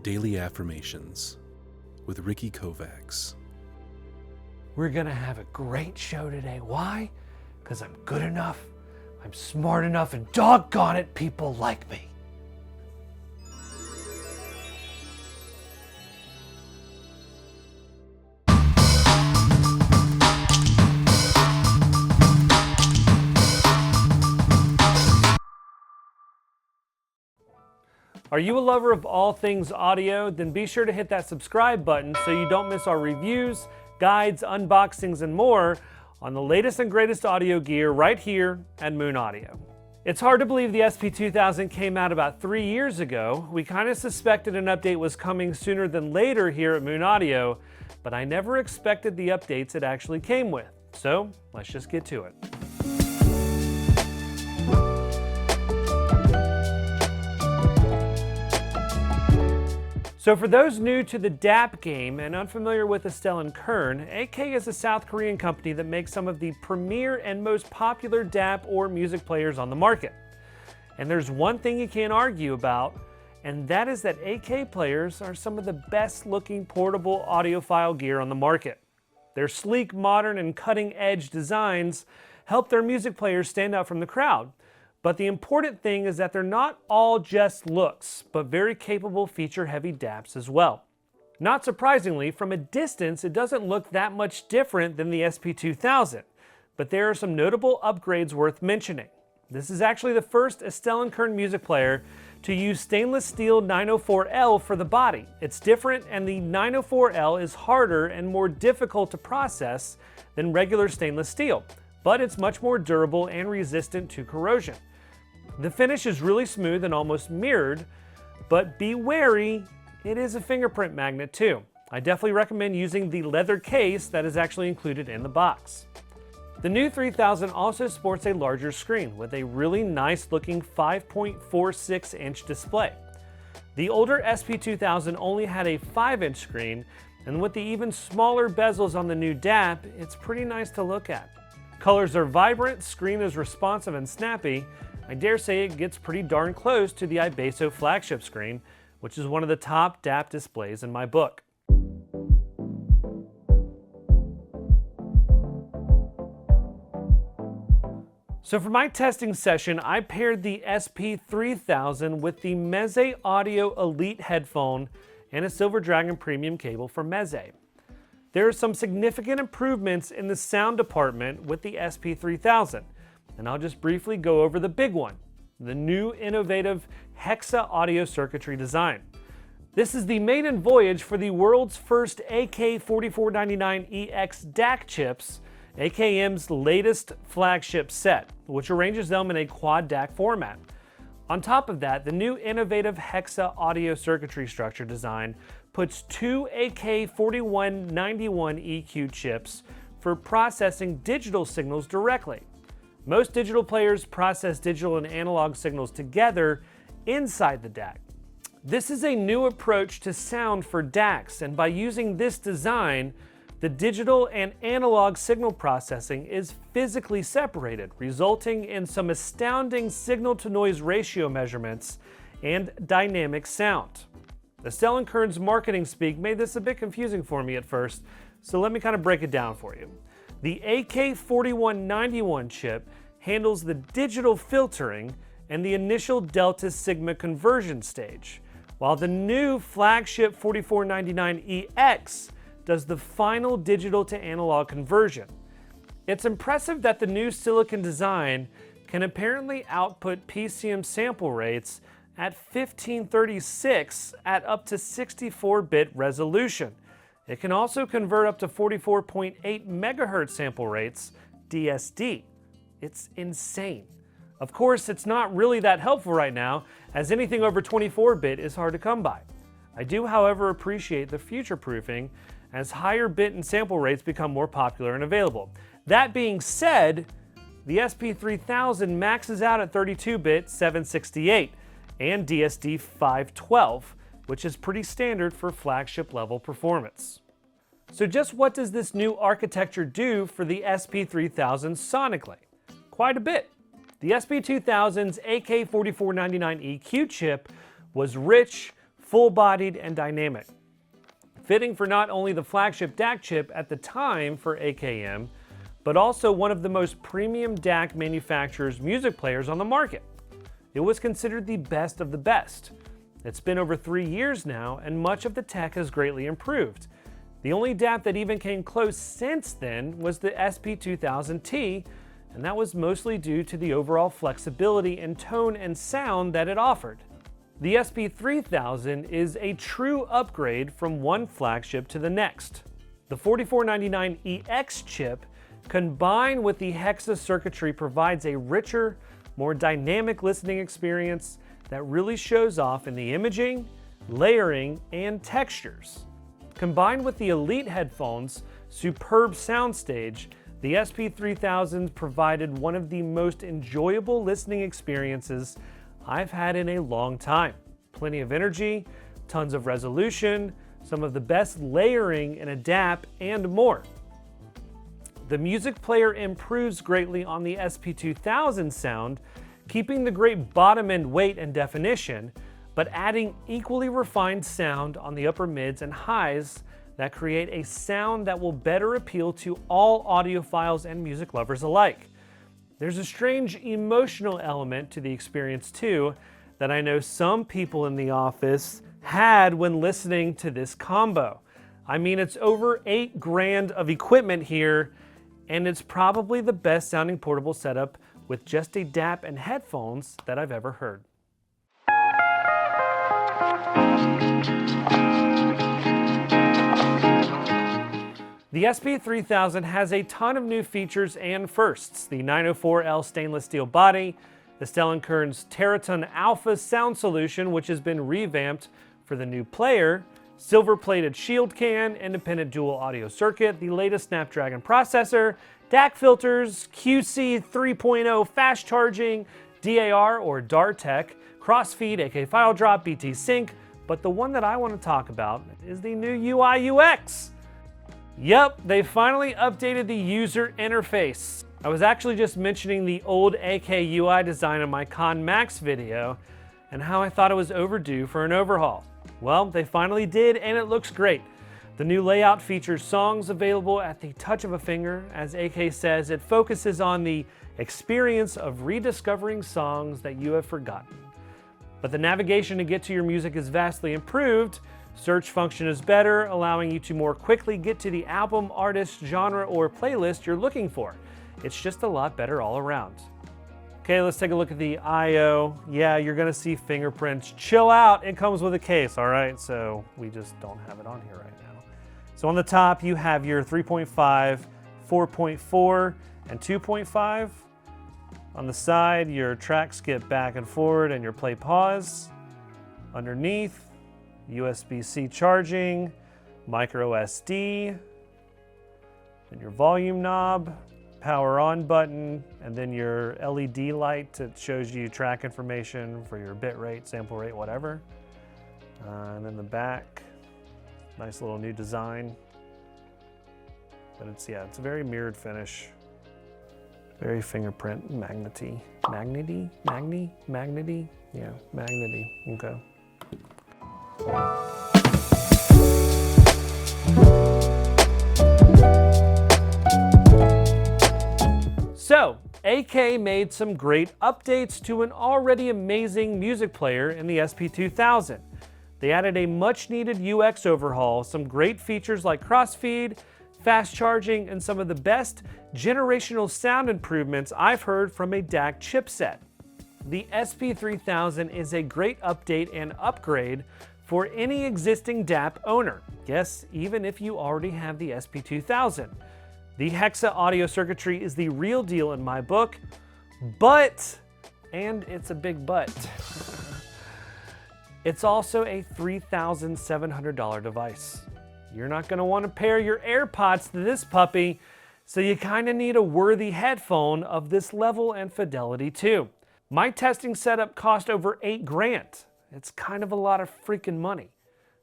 Daily Affirmations with Ricky Kovacs. We're gonna have a great show today. Why? Because I'm good enough, I'm smart enough, and doggone it, people like me. Are you a lover of all things audio? Then be sure to hit that subscribe button so you don't miss our reviews, guides, unboxings, and more on the latest and greatest audio gear right here at Moon Audio. It's hard to believe the SP3000 came out about 3 years ago. We kind of suspected an update was coming sooner than later here at Moon Audio, but I never expected the updates it actually came with. So let's just get to it. So for those new to the DAP game and unfamiliar with Astell&Kern, AK is a South Korean company that makes some of the premier and most popular DAP or music players on the market. And there's one thing you can't argue about, and that is that AK players are some of the best looking portable audiophile gear on the market. Their sleek, modern, and cutting-edge designs help their music players stand out from the crowd. But the important thing is that they're not all just looks, but very capable feature-heavy DAPs as well. Not surprisingly, from a distance, it doesn't look that much different than the SP2000, but there are some notable upgrades worth mentioning. This is actually the first Astell&Kern music player to use stainless steel 904L for the body. It's different, and the 904L is harder and more difficult to process than regular stainless steel, but it's much more durable and resistant to corrosion. The finish is really smooth and almost mirrored, but be wary, it is a fingerprint magnet too. I definitely recommend using the leather case that is actually included in the box. The new 3000 also sports a larger screen with a really nice looking 5.46-inch display. The older SP2000 only had a 5-inch screen, and with the even smaller bezels on the new DAP, it's pretty nice to look at. Colors are vibrant, screen is responsive and snappy. I dare say it gets pretty darn close to the Ibeso flagship screen, which is one of the top DAP displays in my book. So for my testing session, I paired the SP3000 with the Meze Audio Elite headphone and a Silver Dragon premium cable from Meze. There are some significant improvements in the sound department with the SP3000. And I'll just briefly go over the big one, the new innovative Hexa audio circuitry design. This is the maiden voyage for the world's first AK4499EX DAC chips, AKM's latest flagship set, which arranges them in a quad DAC format. On top of that, the new innovative Hexa audio circuitry structure design puts two AK4191 EQ chips for processing digital signals directly. Most digital players process digital and analog signals together inside the DAC. This is a new approach to sound for DACs, and by using this design, the digital and analog signal processing is physically separated, resulting in some astounding signal-to-noise ratio measurements and dynamic sound. Astell&Kern's marketing speak made this a bit confusing for me at first, so let me kind of break it down for you. The AK4191 chip handles the digital filtering and the initial Delta Sigma conversion stage, while the new flagship 4499EX does the final digital to analog conversion. It's impressive that the new silicon design can apparently output PCM sample rates at 1536 at up to 64-bit resolution. It can also convert up to 44.8 megahertz sample rates, DSD. It's insane. Of course, it's not really that helpful right now, as anything over 24-bit is hard to come by. I do, however, appreciate the future-proofing as higher bit and sample rates become more popular and available. That being said, the SP3000 maxes out at 32-bit 768 and DSD 512, which is pretty standard for flagship level performance. So just what does this new architecture do for the SP3000 sonically? Quite a bit. The SP2000's AK4499 EQ chip was rich, full-bodied and dynamic. Fitting for not only the flagship DAC chip at the time for AKM, but also one of the most premium DAC manufacturers' music players on the market. It was considered the best of the best. It's been over 3 years now, and much of the tech has greatly improved. The only DAP that even came close since then was the SP3000T, and that was mostly due to the overall flexibility in tone and sound that it offered. The SP3000 is a true upgrade from one flagship to the next. The 4499EX chip, combined with the Hexa circuitry, provides a richer, more dynamic listening experience that really shows off in the imaging, layering, and textures. Combined with the Elite headphones' superb soundstage, the SP3000 provided one of the most enjoyable listening experiences I've had in a long time. Plenty of energy, tons of resolution, some of the best layering in a DAP, and more. The music player improves greatly on the SP2000 sound, keeping the great bottom end weight and definition, but adding equally refined sound on the upper mids and highs that create a sound that will better appeal to all audiophiles and music lovers alike. There's a strange emotional element to the experience too that I know some people in the office had when listening to this combo. I mean, it's over $8 grand of equipment here, and it's probably the best sounding portable setup with just a DAP and headphones that I've ever heard. The SP3000 has a ton of new features and firsts. The 904L stainless steel body, Astell&Kern's Teraton Alpha sound solution, which has been revamped for the new player, silver-plated shield can, independent dual audio circuit, the latest Snapdragon processor, DAC filters, QC 3.0 fast charging, DAR or DAR tech, crossfeed, AK file drop, BT sync, but the one that I want to talk about is the new UI UX. Yep, they finally updated the user interface. I was actually just mentioning the old AK UI design in my Con Max video and how I thought it was overdue for an overhaul. Well, they finally did, and it looks great. The new layout features songs available at the touch of a finger. As AK says, it focuses on the experience of rediscovering songs that you have forgotten. But the navigation to get to your music is vastly improved. Search function is better, allowing you to more quickly get to the album, artist, genre, or playlist you're looking for. It's just a lot better all around. Okay, let's take a look at the I/O. Yeah, you're gonna see fingerprints. Chill out, it comes with a case, all right? So we just don't have it on here right now. So on the top, you have your 3.5, 4.4, and 2.5. On the side, your track skip back and forward and your play pause. Underneath, USB-C charging, micro SD, and your volume knob, power on button, and then your LED light that shows you track information for your bit rate, sample rate, whatever. And then the back, nice little new design. But it's a very mirrored finish. Very fingerprint magnety. Magnety? Yeah, magnety, okay. So, AK made some great updates to an already amazing music player in the SP2000. They added a much needed UX overhaul, some great features like crossfeed, fast charging, and some of the best generational sound improvements I've heard from a DAC chipset. The SP3000 is a great update and upgrade for any existing DAP owner. Yes, even if you already have the SP2000. The Hexa audio circuitry is the real deal in my book, but, and it's a big but, it's also a $3,700 device. You're not gonna wanna pair your AirPods to this puppy, so you kinda need a worthy headphone of this level and fidelity too. My testing setup cost over $8 grand. It's kind of a lot of freaking money.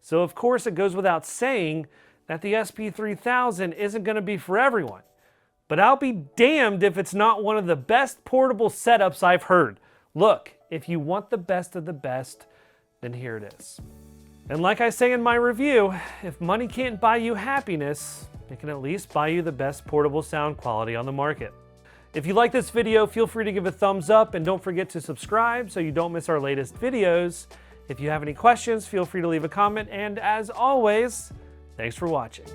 So of course it goes without saying that the SP3000 isn't gonna be for everyone. But I'll be damned if it's not one of the best portable setups I've heard. Look, if you want the best of the best, then here it is. And like I say in my review, if money can't buy you happiness, it can at least buy you the best portable sound quality on the market. If you like this video, feel free to give a thumbs up and don't forget to subscribe so you don't miss our latest videos. If you have any questions, feel free to leave a comment, and as always, thanks for watching.